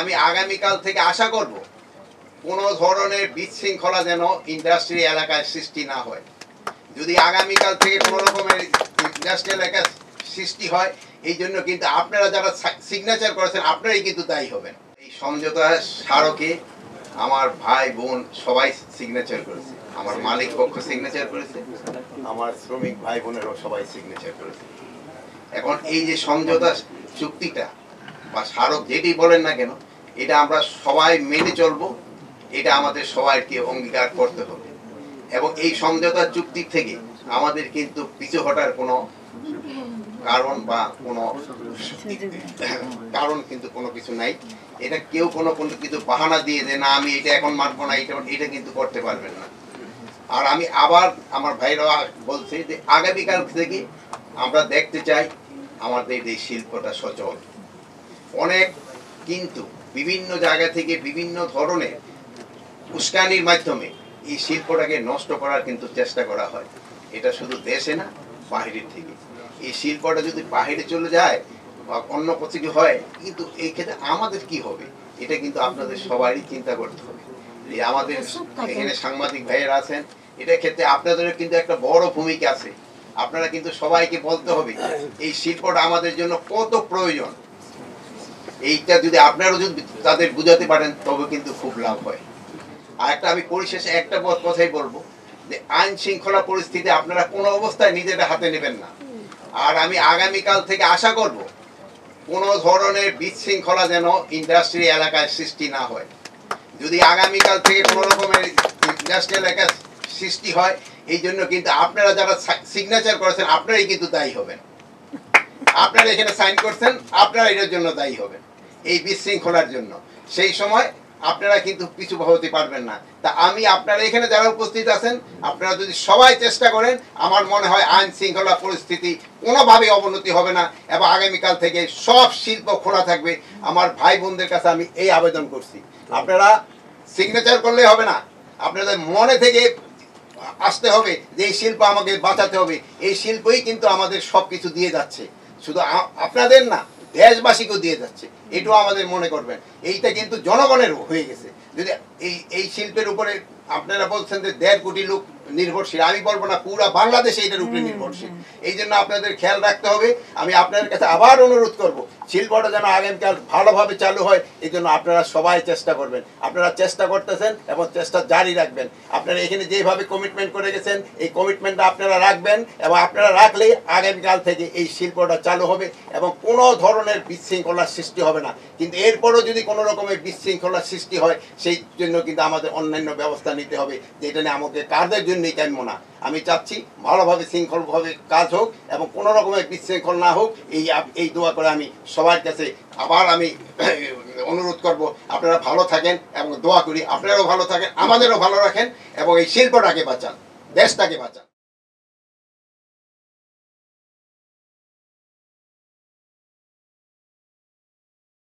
আমি আগামীকাল থেকে আশা করব কোনো ধরনের বিশৃঙ্খলা যেন ইন্ডাস্ট্রি এলাকায় সৃষ্টি না হয়। যদি আগামীকাল থেকে কোনো রকমের ইন্ডাস্ট্রি এলাকায় সৃষ্টি হয়, এই জন্য কিন্তু আপনারা যারা সিগনেচার করেছেন আপনারাই কিন্তু দায়ী হবেন। এই সমঝোতা স্মারকে আমার ভাই বোন সবাই সিগনেচার করেছে, আমার মালিক পক্ষ সিগনেচার করেছে, আমার শ্রমিক ভাই বোনেরও সবাই সিগনেচার করেছে। এখন এই যে সমঝোতা চুক্তিটা বা স্মারক যেটি বলেন না কেন, এটা আমরা সবাই মেনে চলবো, এটা আমাদের সবাইকে অঙ্গীকার করতে হবে। এবং এই সমঝোতা চুক্তি থেকে আমাদের কিন্তু পিছু হটার কোনো কারণ বা কারণ কিন্তু কোনো কিছু নাই। এটা কেউ কোনো কিছু বাহানা দিয়ে যে না আমি এটা এখন মানবো না, এটা কিন্তু করতে পারবেন না। আর আমি আবার আমার ভাইরা বলছে যে আগামীকাল থেকে আমরা দেখতে চাই আমাদের এই শিল্পটা সচল। অনেক কিন্তু বিভিন্ন জায়গা থেকে বিভিন্ন ধরনের উস্কানির মাধ্যমে এই শিল্পটাকে নষ্ট করার কিন্তু চেষ্টা করা হয়। এটা শুধু দেশে না, বাহিরের থেকে। এই শিল্পটা যদি বাহিরে চলে যায় বা অন্য কিছু হয়, কিন্তু এই ক্ষেত্রে আমাদের কি হবে, এটা কিন্তু আপনাদের সবারই চিন্তা করতে হবে। এই আমাদের এখানে সাংবাদিক ভাইয়েরা আছেন, এটার ক্ষেত্রে আপনাদেরও কিন্তু একটা বড় ভূমিকা আছে। আপনারা কিন্তু সবাইকে বলতে হবে এই শিল্পটা আমাদের জন্য কত প্রয়োজন। এইটা যদি আপনারা যদি তাদের বুঝাতে পারেন তবে কিন্তু খুব লাভ হয়। আর একটা আমি পরিশেষে একটা কথাই বলবো যে আইন শৃঙ্খলা পরিস্থিতি আপনারা কোনো অবস্থায় নিজেদের হাতে নেবেন না। আর আমি আগামীকাল থেকে আশা করব কোনো ধরনের বিশৃঙ্খলা যেন ইন্ডাস্ট্রি এলাকায় সৃষ্টি না হয়। যদি আগামীকাল থেকে কোনো রকমের ইন্ডাস্ট্রি এলাকায় সৃষ্টি হয়, এই জন্য কিন্তু আপনারা যারা সিগনেচার করেছেন আপনারাই কিন্তু দায়ী হবেন। আপনারা এখানে সাইন করছেন, আপনারা এটার জন্য দায়ী হবেন, এই বিশৃঙ্খলার জন্য। সেই সময় আপনারা কিন্তু পিছু হতে পারবেন না। তা আমি আপনারা এখানে যারা উপস্থিত আছেন, আপনারা যদি সবাই চেষ্টা করেন, আমার মনে হয় আইন শৃঙ্খলা পরিস্থিতি কোনোভাবে অবনতি হবে না এবং আগামীকাল থেকে সব শিল্প খোলা থাকবে। আমার ভাই বোনদের কাছে আমি এই আবেদন করছি, আপনারা সিগনেচার করলে হবে না, আপনাদের মনে থেকে আসতে হবে যে এই শিল্প আমাকে বাঁচাতে হবে। এই শিল্পই কিন্তু আমাদের সব কিছু দিয়ে যাচ্ছে, শুধু আপনাদের না, দেশবাসীকেও দিয়ে যাচ্ছে। এটাও আমাদের মনে করবেন। এইটা কিন্তু জনগণের হয়ে গেছে। যদি এই শিল্পের উপরে আপনারা বলছেন যে 1.5 কোটি লোক নির্ভরশীল, আমি বলবো না পুরো বাংলাদেশে এটার উপরে নির্ভরশীল। এই জন্য আপনাদের খেয়াল রাখতে হবে। আমি আপনাদের কাছে আবার অনুরোধ করব, শিল্পটা যেন আগামীকাল ভালোভাবে চালু হয়, এই জন্য আপনারা সবাই চেষ্টা করবেন। আপনারা চেষ্টা করতেছেন এবং চেষ্টা জারি রাখবেন। আপনারা এখানে যেভাবে কমিটমেন্ট করে গেছেন, এই কমিটমেন্টটা আপনারা রাখবেন এবং আপনারা রাখলে আগামীকাল থেকে এই শিল্পটা চালু হবে এবং কোনো ধরনের বিশৃঙ্খলার সৃষ্টি হবে না। কিন্তু এরপরও যদি কোনো রকমের বিশৃঙ্খলার সৃষ্টি হয়, সেই জন্য কিন্তু আমাদের অন্যান্য ব্যবস্থা নিতে হবে, যে এটা নিয়ে আমাকে কাজের জন্যই কাম্য না। আমি চাচ্ছি ভালোভাবে শৃঙ্খলভাবে কাজ হোক এবং কোনো রকমের বিশৃঙ্খল না হোক। এই দোয়া করে আমি সবার কাছে আবার আমি অনুরোধ করব, আপনারা ভালো থাকেন এবং দোয়া করি আপনারাও ভালো থাকেন, আমাদেরও ভালো রাখেন এবং এই শিল্পটাকে বাঁচান, দেশটাকে বাঁচান।